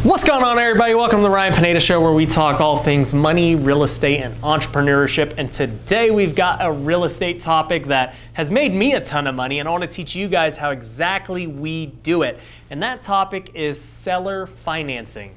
What's going on, everybody? Welcome to the Ryan Pineda Show, where we talk all things money, real estate, and entrepreneurship. And today we've got a real estate topic that has made me a ton of money, and I want to teach you guys how exactly we do it. And that topic is seller financing.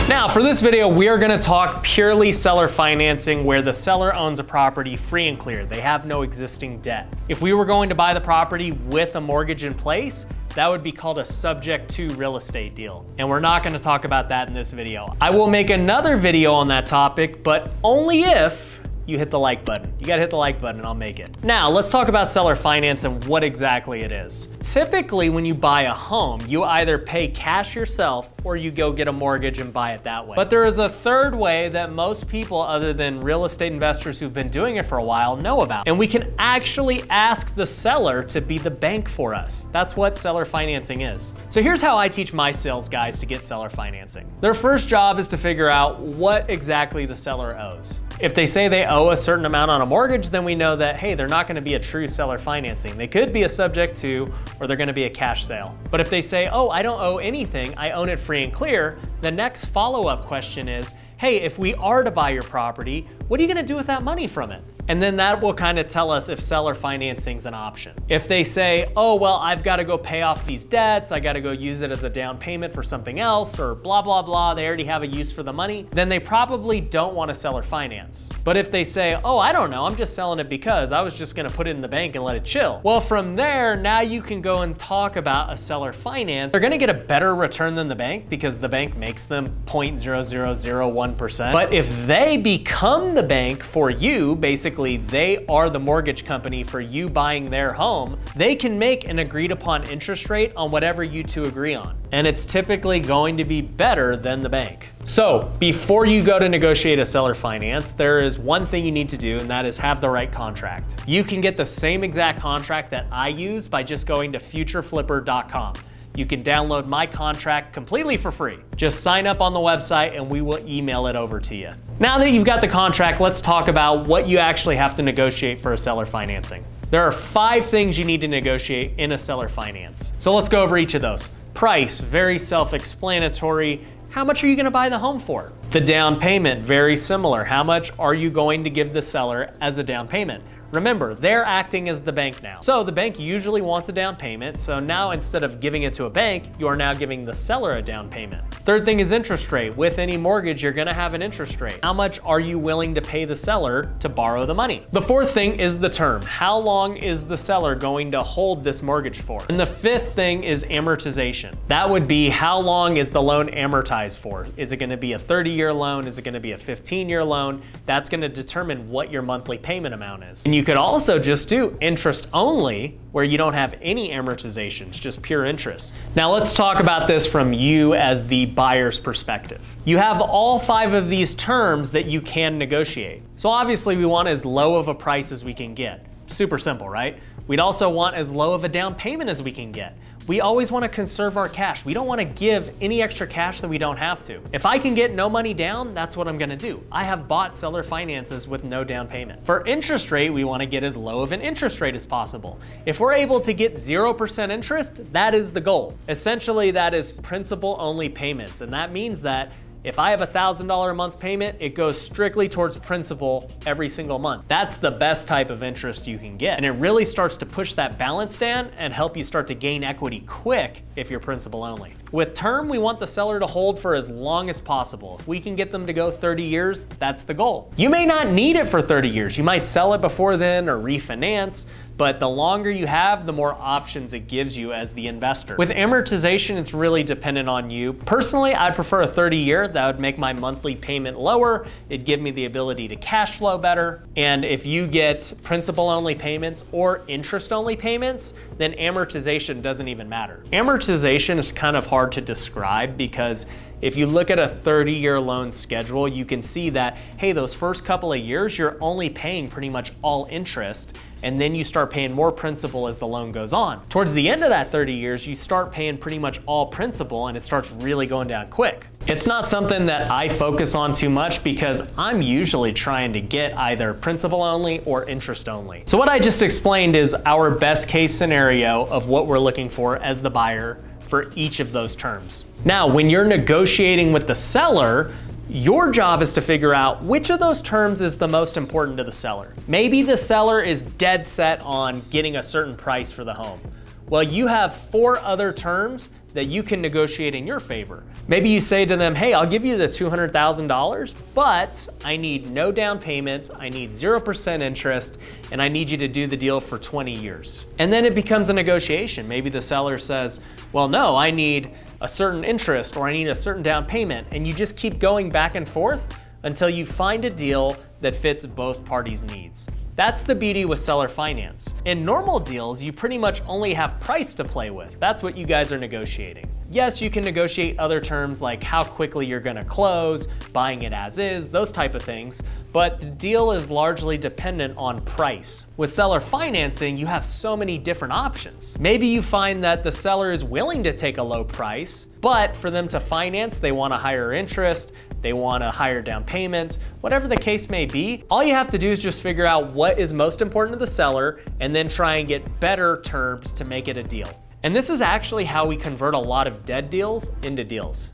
Now, for this video, we are going to talk purely seller financing, where the seller owns a property free and clear. They have no existing debt. If we were going to buy the property with a mortgage in place, that would be called a subject to real estate deal. And we're not going to talk about that in this video. I will make another video on that topic, but only if you hit the like button. You gotta hit the like button and I'll make it. Now, let's talk about seller finance and what exactly it is. Typically, when you buy a home, you either pay cash yourself or you go get a mortgage and buy it that way. But there is a third way that most people, other than real estate investors who've been doing it for a while, know about. And we can actually ask the seller to be the bank for us. That's what seller financing is. So here's how I teach my sales guys to get seller financing. Their first job is to figure out what exactly the seller owes. If they say they owe a certain amount on a mortgage, then we know that, hey, they're not gonna be a true seller financing. They could be a subject to, or they're gonna be a cash sale. But if they say, oh, I don't owe anything, I own it free and clear, the next follow-up question is, hey, if we are to buy your property, what are you gonna do with that money from it? And then that will kind of tell us if seller financing is an option. If they say, oh, well, I've got to go pay off these debts, I got to go use it as a down payment for something else, or blah, blah, blah, they already have a use for the money, then they probably don't want to seller finance. But if they say, oh, I don't know, I'm just selling it because I was just going to put it in the bank and let it chill. Well, from there, now you can go and talk about a seller finance. They're going to get a better return than the bank because the bank makes them 0.0001%. But if they become the bank for you, basically, they are the mortgage company for you buying their home, they can make an agreed upon interest rate on whatever you two agree on. And it's typically going to be better than the bank. So before you go to negotiate a seller finance, there is one thing you need to do, and that is have the right contract. You can get the same exact contract that I use by just going to futureflipper.com. You can download my contract completely for free. Just sign up on the website and we will email it over to you. Now that you've got the contract, let's talk about what you actually have to negotiate for a seller financing. There are 5 things you need to negotiate in a seller finance. So let's go over each of those. Price, very self-explanatory. How much are you gonna buy the home for? The down payment, very similar. How much are you going to give the seller as a down payment? Remember, they're acting as the bank now. So the bank usually wants a down payment. So now instead of giving it to a bank, you are now giving the seller a down payment. Third thing is interest rate. With any mortgage, you're gonna have an interest rate. How much are you willing to pay the seller to borrow the money? The fourth thing is the term. How long is the seller going to hold this mortgage for? And the fifth thing is amortization. That would be, how long is the loan amortized for? Is it gonna be a 30-year loan? Is it gonna be a 15-year loan? That's gonna determine what your monthly payment amount is. And you could also just do interest only, where you don't have any amortizations, just pure interest. Now let's talk about this from you as the buyer's perspective. You have all 5 of these terms that you can negotiate. So obviously we want as low of a price as we can get. Super simple, right? We'd also want as low of a down payment as we can get. We always want to conserve our cash. We don't want to give any extra cash that we don't have to. If I can get no money down, that's what I'm going to do. I have bought seller finances with no down payment. For interest rate, we want to get as low of an interest rate as possible. If we're able to get 0% interest, that is the goal. Essentially, that is principal only payments. And that means that if I have a $1,000 a month payment, it goes strictly towards principal every single month. That's the best type of interest you can get. And it really starts to push that balance down and help you start to gain equity quick if you're principal only. With term, we want the seller to hold for as long as possible. If we can get them to go 30 years, that's the goal. You may not need it for 30 years. You might sell it before then or refinance, but the longer you have, the more options it gives you as the investor. With amortization, it's really dependent on you. Personally, I'd prefer a 30-year. That would make my monthly payment lower. It'd give me the ability to cash flow better. And if you get principal-only payments or interest-only payments, then amortization doesn't even matter. Amortization is kind of hard to describe because If you look at a 30-year loan schedule, you can see that, hey, those first couple of years, you're only paying pretty much all interest, and then you start paying more principal as the loan goes on. Towards the end of that 30 years, you start paying pretty much all principal, and it starts really going down quick. It's not something that I focus on too much because I'm usually trying to get either principal only or interest only. So what I just explained is our best case scenario of what we're looking for as the buyer for each of those terms. Now, when you're negotiating with the seller, your job is to figure out which of those terms is the most important to the seller. Maybe the seller is dead set on getting a certain price for the home. Well, you have 4 other terms that you can negotiate in your favor. Maybe you say to them, hey, I'll give you the $200,000, but I need no down payment, I need 0% interest, and I need you to do the deal for 20 years. And then it becomes a negotiation. Maybe the seller says, well, no, I need a certain interest or I need a certain down payment. And you just keep going back and forth until you find a deal that fits both parties' needs. That's the beauty with seller finance. In normal deals, you pretty much only have price to play with. That's what you guys are negotiating. Yes, you can negotiate other terms like how quickly you're gonna close, buying it as is, those type of things, but the deal is largely dependent on price. With seller financing, you have so many different options. Maybe you find that the seller is willing to take a low price, but for them to finance, they want a higher interest, they want a higher down payment, whatever the case may be. All you have to do is just figure out what is most important to the seller and then try and get better terms to make it a deal. And this is actually how we convert a lot of dead deals into deals.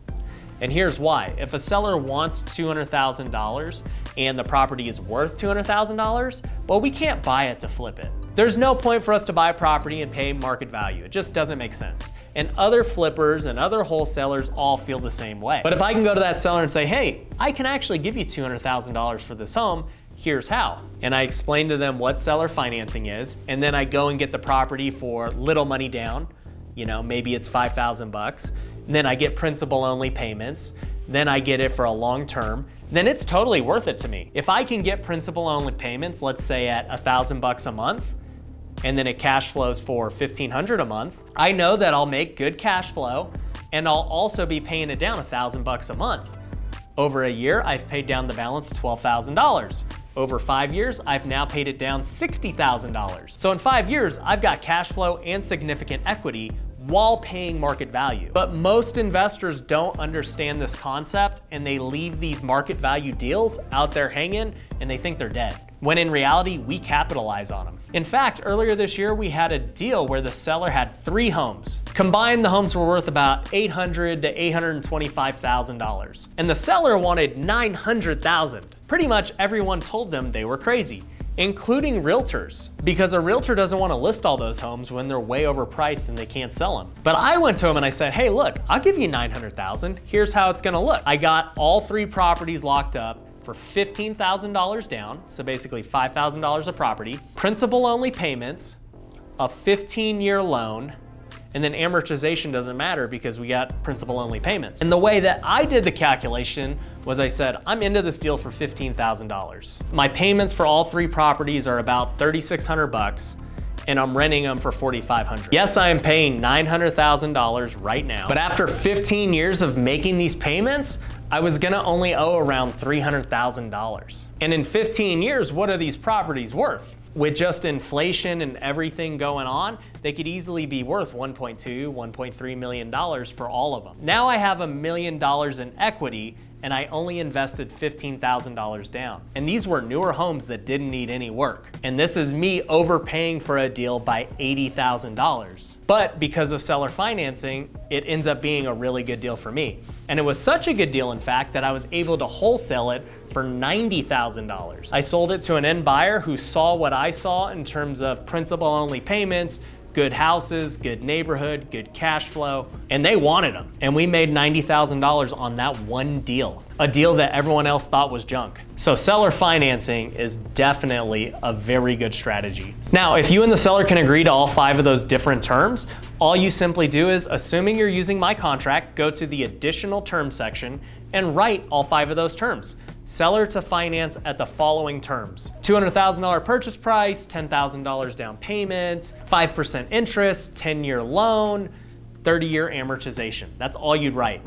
And here's why. If a seller wants $200,000 and the property is worth $200,000, well, we can't buy it to flip it. There's no point for us to buy a property and pay market value. It just doesn't make sense. And other flippers and other wholesalers all feel the same way. But if I can go to that seller and say, hey, I can actually give you $200,000 for this home, here's how. And I explain to them what seller financing is, and then I go and get the property for little money down, maybe it's 5,000 bucks. And then I get principal only payments. Then I get it for a long term. Then it's totally worth it to me. If I can get principal only payments, let's say at 1,000 bucks a month, and then it cash flows for 1,500 a month, I know that I'll make good cash flow and I'll also be paying it down 1,000 bucks a month. Over a year, I've paid down the balance $12,000. Over 5 years, I've now paid it down $60,000. So in 5 years, I've got cash flow and significant equity while paying market value. But most investors don't understand this concept and they leave these market value deals out there hanging and they think they're dead, when in reality, we capitalize on them. In fact, earlier this year, we had a deal where the seller had 3 homes. Combined, the homes were worth about $800,000 to $825,000. And the seller wanted $900,000. Pretty much everyone told them they were crazy, including realtors, because a realtor doesn't want to list all those homes when they're way overpriced and they can't sell them. But I went to him and I said, hey, look, I'll give you $900,000. Here's how it's gonna look. I got all 3 properties locked up for $15,000 down, so basically $5,000 a property, principal only payments, a 15-year loan, and then amortization doesn't matter because we got principal only payments. And the way that I did the calculation was I said, I'm into this deal for $15,000. My payments for all 3 properties are about $3,600 bucks, and I'm renting them for $4,500. Yes, I am paying $900,000 right now, but after 15 years of making these payments, I was gonna only owe around $300,000. And in 15 years, what are these properties worth? With just inflation and everything going on, they could easily be worth $1.2, $1.3 million for all of them. Now I have $1 million in equity and I only invested $15,000 down. And these were newer homes that didn't need any work. And this is me overpaying for a deal by $80,000. But because of seller financing, it ends up being a really good deal for me. And it was such a good deal, in fact, that I was able to wholesale it for $90,000. I sold it to an end buyer who saw what I saw in terms of principal only payments, good houses, good neighborhood, good cash flow, and they wanted them. And we made $90,000 on that one deal, a deal that everyone else thought was junk. So seller financing is definitely a very good strategy. Now, if you and the seller can agree to all 5 of those different terms, all you simply do is, assuming you're using my contract, go to the additional terms section and write all 5 of those terms. Seller to finance at the following terms: $200,000 purchase price, $10,000 down payment, 5% interest, 10-year loan, 30-year amortization. That's all you'd write.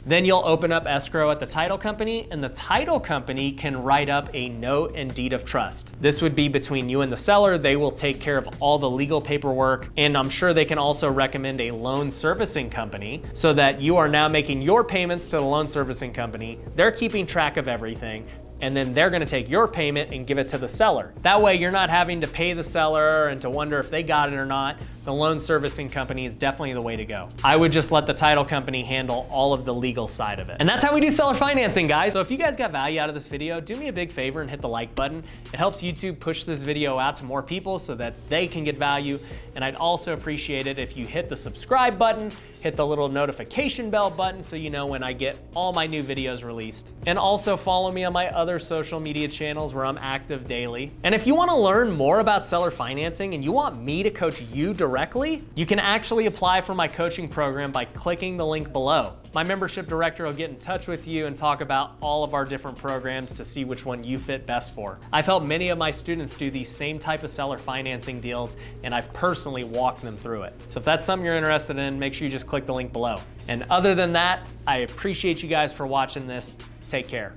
Then you'll open up escrow at the title company, and the title company can write up a note and deed of trust. This would be between you and the seller. They will take care of all the legal paperwork, and I'm sure they can also recommend a loan servicing company so that you are now making your payments to the loan servicing company. They're keeping track of everything, and then they're gonna take your payment and give it to the seller. That way you're not having to pay the seller and to wonder if they got it or not. The loan servicing company is definitely the way to go. I would just let the title company handle all of the legal side of it. And that's how we do seller financing, guys. So if you guys got value out of this video, do me a big favor and hit the like button. It helps YouTube push this video out to more people so that they can get value. And I'd also appreciate it if you hit the subscribe button, hit the little notification bell button so you know when I get all my new videos released. And also follow me on my other social media channels where I'm active daily. And if you want to learn more about seller financing and you want me to coach you directly, you can actually apply for my coaching program by clicking the link below. My membership director will get in touch with you and talk about all of our different programs to see which one you fit best for. I've helped many of my students do these same type of seller financing deals, and I've personally walked them through it. So if that's something you're interested in, make sure you just click the link below. And other than that, I appreciate you guys for watching this. Take care.